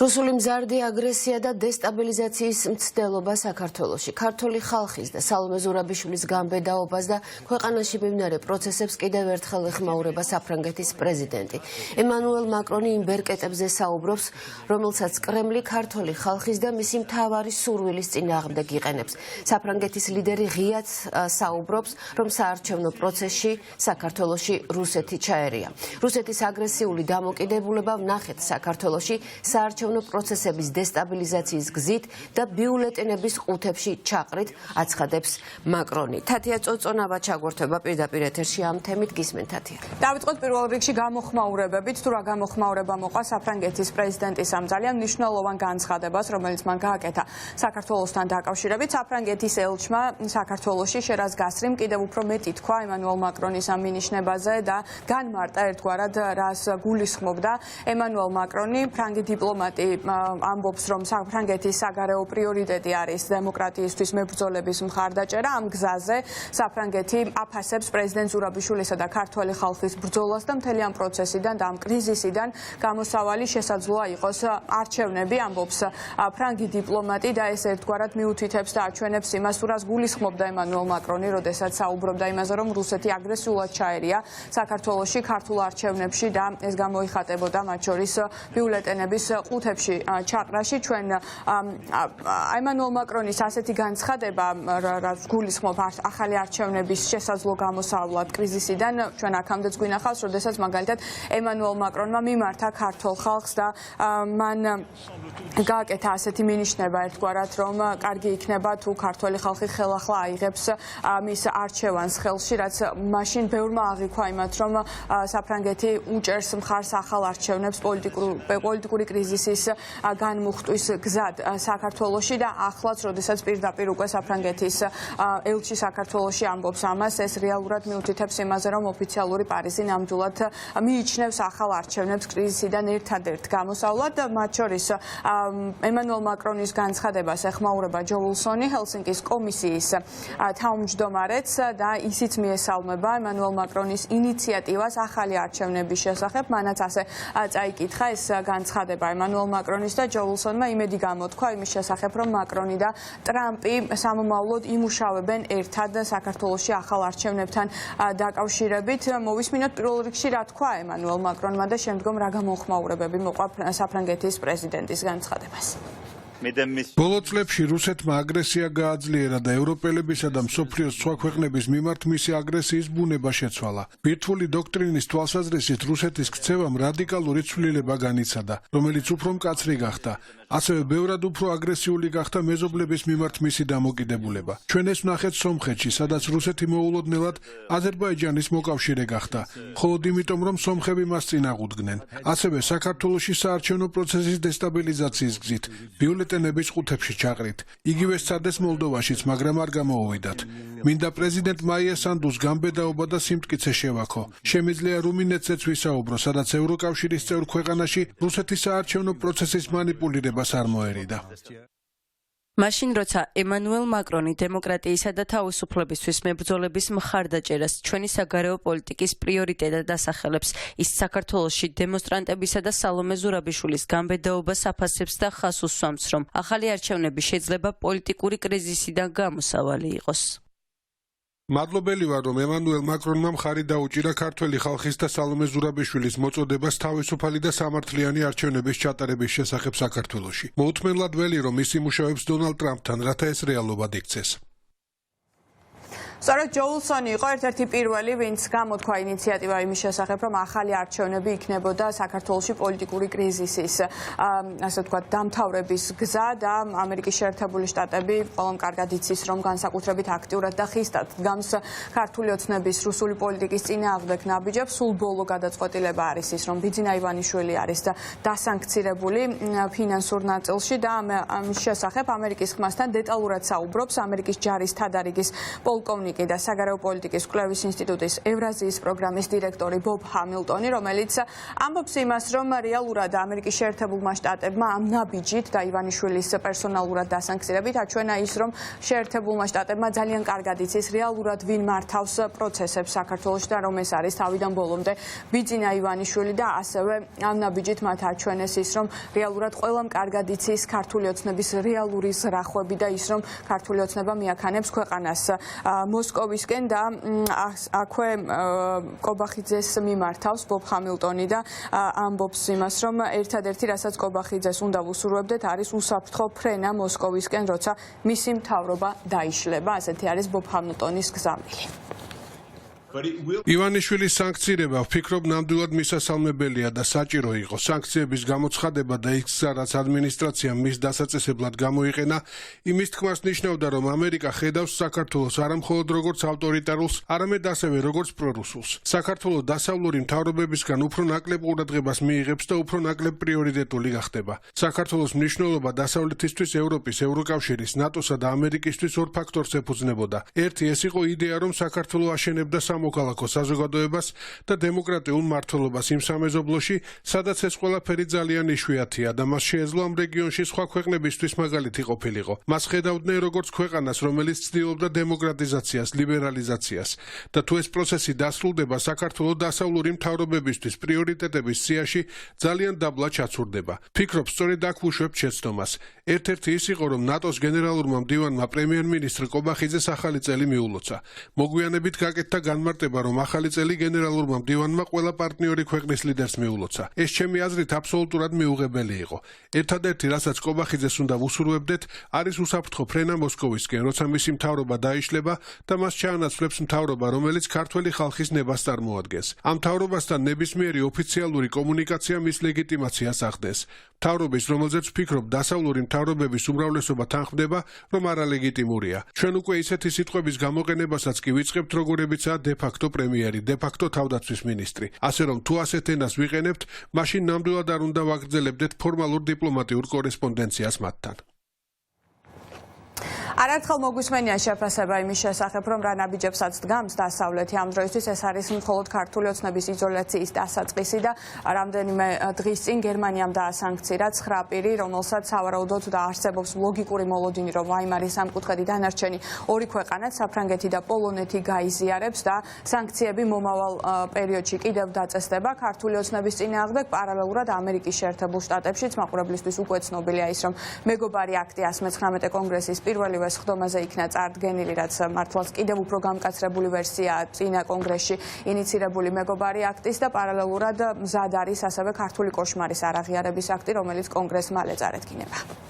რუსული მზარდი აგრესია და დესტაბილიზაციის მცდელობა საქართველოში. ქართული ხალხის და სალომე ზურაბიშვილის გამბედაობას და ქვეყანაში მიმდინარე პროცესებს კიდევ ერთხელ ეხმაურება საფრანგეთის პრეზიდენტი. ემანუელ მაკრონი იმ ბერკეტებზე საუბრობს, რომელსაც კრემლი ქართული ხალხის და მისი მთავარი სურვილის წინააღმდეგ იყენებს. საფრანგეთის ლიდერი ღიად საუბრობს, რომ საარჩევნო პროცესში საქართველოში რუსეთი ჩაერია. რუსეთის აგრესიული დამოკიდებულება ვნახეთ საქართველოში საარჩევნო პროცესების დესტაბილიზაციის გზით და ბიულეტენების ყუთებში ჩაყრით, აცხადებს მაკრონი. თათია წოწონავა ჩაგვერთვება პირდაპირ ეთერში ამ თემით, გისმენთ თათია. დავიწყოთ პირველ რიგში გამოხმაურებებით, თუ რა გამოხმაურება მოყვა საფრანგეთის პრეზიდენტის ამ ძალიან მნიშვნელოვან განცხადებას, რომელიც მან გააკეთა საქართველოსთან დაკავშირებით. საფრანგეთის ელჩმა საქართველოში შერას გასრიმ კიდევ უფრო მეტი თქვა ემანუელ მაკრონის ამ მინიშნებაზე და განმარტა ერთგვარად რას გულისხმობდა ემანუელ მაკრონი. ფრანგი დიპლომატი ამბობს, რომ საფრანგეთის საგარეო პრიორიტეტი არის დემოკრატიისთვის მებრძოლების მხარდაჭერა. ამ გზაზე საფრანგეთი აფასებს პრეზიდენტ ზურაბიშვილისა და ქართველი ხალხის ბრძოლას და მთელი ამ პროცესიდან და ამ კრიზისიდან გამოსავალი შესაძლოა იყოს არჩევნები, ამბობს ფრანგი დიპლომატი და ეს ერთგვარად მიუთითებს და აჩვენებს იმას, თუ რას გულისხმობდა ემანუელ მაკრონი, როდესაც საუბრობდა იმაზე, რომ რუსეთი აგრესიულად ჩაერია საქართველოში ქართულ არჩევნებში და ეს გამოიხატებოდა მათ შორის ბიულეტენების ყუთებში ჩაყრაში. ჩვენ ემანუელ მაკრონის ასეთი განცხადება, რაც გულისხმობს ახალი არჩევნების შესაძლო გამოსავლად კრიზისიდან, ჩვენ აქამდეც გვინახავს, როდესაც მაგალითად ემანუელ მაკრონმა მიმართა ქართულ ხალხს და მან გააკეთა ასეთი მინიშნება ერთგვარად, რომ კარგი იქნება თუ ქართველი ხალხი ხელახლა აიღებს მის არჩევანს ხელში, რაც მაშინ ბევრმა აღიქვა იმათ, რომ საფრანგეთი უჭერს მხარს ახალ არჩევნებს პოლიტიკური კრიზისის განმუხტვის გზად საქართველოში და ახლაც, როდესაც პირდაპირ უკვე საფრანგეთის ელჩი საქართველოში ამბობს ამას, ეს რეალურად მიუთითებს იმაზე, რომ ოფიციალური პარიზი ნამდვილად მიიჩნევს ახალ არჩევნებს კრიზისიდან ერთადერთ გამოსავლად. მათ შორის ემანუელ მაკრონის განცხადებას ეხმაურება ჯო უილსონი, ჰელსინკის კომისიის თავმჯდომარეც და ისიც მიესალმება ემანუელ მაკრონის ინიციატივას ახალი არჩევნების შესახებ. მანაც ასე წაიკითხა ეს განცხადება ემანუელ მაკრონის და ჯო უილსონმა იმედი გამოთქვა იმის შესახებ, რომ მაკრონი და ტრამპი სამომავლოდ იმუშავებენ ერთად საქართველოში ახალ არჩევნებთან დაკავშირებით. მოვისმინოთ პირველ რიგში რა თქვა ემანუელ მაკრონმა და შემდგომ რა გამოხმაურებები მოყვა საფრანგეთის პრეზიდენტის განცხადებას. ბოლო წლებში რუსეთმა აგრესია გააძლიერა და ევროპელებისა და მსოფლიოს სხვა ქვეყნების მიმართ მისი აგრესიის ბუნება შეცვალა. ბირთვული დოქტრინის თვალსაზრისით რუსეთის ქცევამ რადიკალური ცვლილება განიცადა, რომელიც უფრო მკაცრი გახდა. ასევე ბევრად უფრო აგრესიული გახდა მეზობლების მიმართ მისი დამოკიდებულება. ჩვენ ეს ვნახეთ სომხეთში, სადაც რუსეთი მოულოდნელად აზერბაიჯანის მოკავშირე გახდა, მხოლოდ იმიტომ, რომ სომხები მას წინააღმდნენ. ასევე საქართველოში საარჩევნო პროცესის დესტაბილიზაციის გზით ბიულეტენების ყუთებში ჩაყრით. იგივე სცადეს მოლდოვაშიც, მაგრამ არ გამოუვიდათ. მინდა პრეზიდენტ მაია სანდუს გამბედაობა და სიმტკიცე შევაქო. შემიძლია რუმინეთზეც ვისაუბრო, სადაც ევროკავშირის წევრ ქვეყანაში რუსეთის საარჩევნო პროცესის მანიპულირებას არ მოერიდა. მაშინ როცა ემანუელ მაკრონი დემოკრატიისა და თავისუფლებისთვის მებრძოლების მხარდაჭერას ჩვენი საგარეო პოლიტიკის პრიორიტეტად ასახელებს, ის საქართველოში დემონსტრანტებისა და სალომე ზურაბიშვილის გამბედაობას აფასებს და ხაზს უსვამს, რომ ახალი არჩევნები შეიძლება პოლიტიკური კრიზისიდან გამოსავალი იყოს. მადლობელი ვარ, რომ ემანუელ მაკრონმა მხარი დაუჭირა ქართველი ხალხის და სალომე ზურაბიშვილის მოწოდებას თავისუფალი და სამართლიანი არჩევნების ჩატარების შესახებ საქართველოში. მოუთმენლად ველი, რომ ის იმუშავებს დონალდ ტრამპთან, რათა ეს რეალობად იქცეს. სწორედ ჯო უილსონი იყო ერთ-ერთი პირველი, ვინც გამოთქვა ინიციატივა იმის შესახებ, რომ ახალი არჩევნები იქნებოდა საქართველოში პოლიტიკური კრიზისის, ასე ვთქვათ, დამთავრების გზა და ამერიკის შეერთებული შტატები ყველამ კარგად იცის, რომ განსაკუთრებით აქტიურად და ხისტად დგამს ქართული ოცნების რუსული პოლიტიკის წინააღმდეგ ნაბიჯებს. სულ ბოლო გადაწყვეტილება არის ის, რომ ბიძინა ივანიშვილი არის დასანქცირებული ფინანსურ ნაწილში და ამის შესახებ ამერიკის ხმასთან დეტალურად საუბრობს ამერიკის ჯარის თადარიგის პოლკოვნიკი აკადემიკი და საგარეო პოლიტიკის კვლევის ინსტიტუტის ევრაზიის პროგრამის დირექტორი ბობ ჰამილტონი, რომელიც ამბობს იმას, რომ რეალურად ამერიკის შეერთებულმა შტატებმა ამ ნაბიჯით და ივანიშვილის პერსონალურად დასანქცირებით აჩვენა ის, რომ შეერთებულმა შტატებმა ძალიან კარგად იცის რეალურად ვინ მართავს პროცესებს საქართველოში და რომ ეს არის თავიდან ბოლომდე ბიძინა ივანიშვილი და ასევე ამ ნაბიჯით მათ აჩვენეს ის, რომ რეალურად ყველამ კარგად იცის ქართული ოცნების რეალური ზრახვები და ის, რომ ქართული ოცნება მიაქანებს ქვეყანას მოსკოვისკენ და აქვე კობახიძეს მიმართავს ბობ ჰამილტონი და ამბობს იმას, რომ ერთადერთი რასაც კობახიძეს უნდა ვუსურვებდეთ არის უსაფრთხო ფრენა მოსკოვისკენ, როცა მისი მთავრობა დაიშლება. ასეთი არის ბობ ჰამილტონის გზავნილი. ივანიშვილის სანქცირება ვფიქრობ ნამდვილად მისასალმებელია და საჭირო იყო. სანქციების გამოცხადება და ის გზა, რაც ადმინისტრაციამ მის დასაწესებლად გამოიყენა, იმის თქმას ნიშნავდა, რომ ამერიკა ხედავს საქართველოს არა მხოლოდ როგორც ავტორიტარულს, არამედ ასევე როგორც პრორუსულს. საქართველოს დასავლური მთავრობებისგან უფრო ნაკლებ ყურადღებას მიიღებს და უფრო ნაკლებ პრიორიტეტული გახდება. საქართველოს მნიშვნელობა დასავლეთისთვის ევროპის, ევროკავშირის, ნატოსა და ამერიკისთვის ორ ფაქტორს ეფუძნებოდა. ერთი ეს იყო იდეა, რომ საქართველოს აშენებდა მოქალაქო საზოგადოებას და დემოკრატიულ მმართველობას იმ სამეზობლოში, სადაც ეს ყველაფერი ძალიან იშვიათია და მას შეეძლო ამ რეგიონში სხვა ქვეყნებისთვის მაგალითი ყოფილიყო. მას ხედავდნენ როგორც ქვეყანას, რომელიც ცდილობდა დემოკრატიზაციას, ლიბერალიზაციას და თუ ეს პროცესი დასრულდება, საქართველოს დასავლური მთავრობებისთვის პრიორიტეტების სიაში ძალიან დაბლა ჩაცურდება. ფიქრობ, სწორედ აქ ვუშვებთ შეცდომას. ერთ-ერთი ის იყო, რომ ნატოს გენერალურმა მდივანმა პრემიერ-მინისტრ კობახიძეს ახალი წელი მიულოცა. მოგვიანებით გაკეთდა განმარტება, რომ ახალი წელი გენერალურმა მდივანმა ყველა პარტნიორი ქვეყნის ლიდერს მიულოცა. ეს ჩემი აზრით აბსოლუტურად მიუღებელი იყო. ერთადერთი, რასაც კობახიძეს უნდა ვუსურვებდეთ, არის უსაფრთხო ფრენა მოსკოვისკენ, როცა მისი მთავრობა დაიშლება და მას ჩაანაცვლებს მთავრობა, რომელიც ქართველი ხალხის ნებას წარმოადგენს. ამ მთავრობასთან ნებისმიერი ოფიციალური კომუნიკაცია მის ლეგიტიმაციას ახდენს. მთავრობის, რომელზეც ვფიქრობ, დასავლური მთავრობების უმრავლესობა თანხმდება, რომ არალეგიტიმურია. ჩვენ უკვე ისეთი სიტყვების გამოყენებასაც კი ვიწყებთ, როგორებიცაა დე-ფაქტო პრემიერი, დე-ფაქტო თავდაცვის მინისტრი. ასე რომ თუ ასეთ ენას ვიყენებთ, მაშინ ნამდვილად არ უნდა ვაგრძელებდეთ ფორმალურ დიპლომატიურ კორესპონდენციას მათთან. არაერთხელ მოგვისმენია შეფასება იმის შესახებ, რომ რა ნაბიჯებსაც დგამს დასავლეთი ამ დროისთვის, ეს არის მხოლოდ ქართული ოცნების იზოლაციის დასაწყისი და რამდენიმე დღის წინ გერმანიამ დაასანქცირა 9 პირი, რომელსაც სავარაუდოდ დაარსებობს ლოგიკური მოლოდინი, რომ ვაიმარის სამკუთხედი დანარჩენი ორი ქვეყანაც, საფრანგეთი და პოლონეთი გაიზიარებს და სანქციები მომავალ პერიოდში კიდევ დაწესდება. ქართული ოცნების წინააღმდეგ პარალელურად ამერიკის შეერთებულ შტატებშიც მაყურებლისთვის უკვე ცნობილია ის, რომ მეგობარი აქტი 119 კონგრესის პირველივე სხდომაზე იქნა წარდგენილი, რაც მართლაც კიდევ უფრო გამკაცრებული ვერსიაა წინა კონგრესში ინიცირებული მეგობარი აქტის და პარალელურად მზად არის ასევე ქართული კოშმარის არაღიარების აქტი, რომელიც კონგრესს მალე წარადგინება.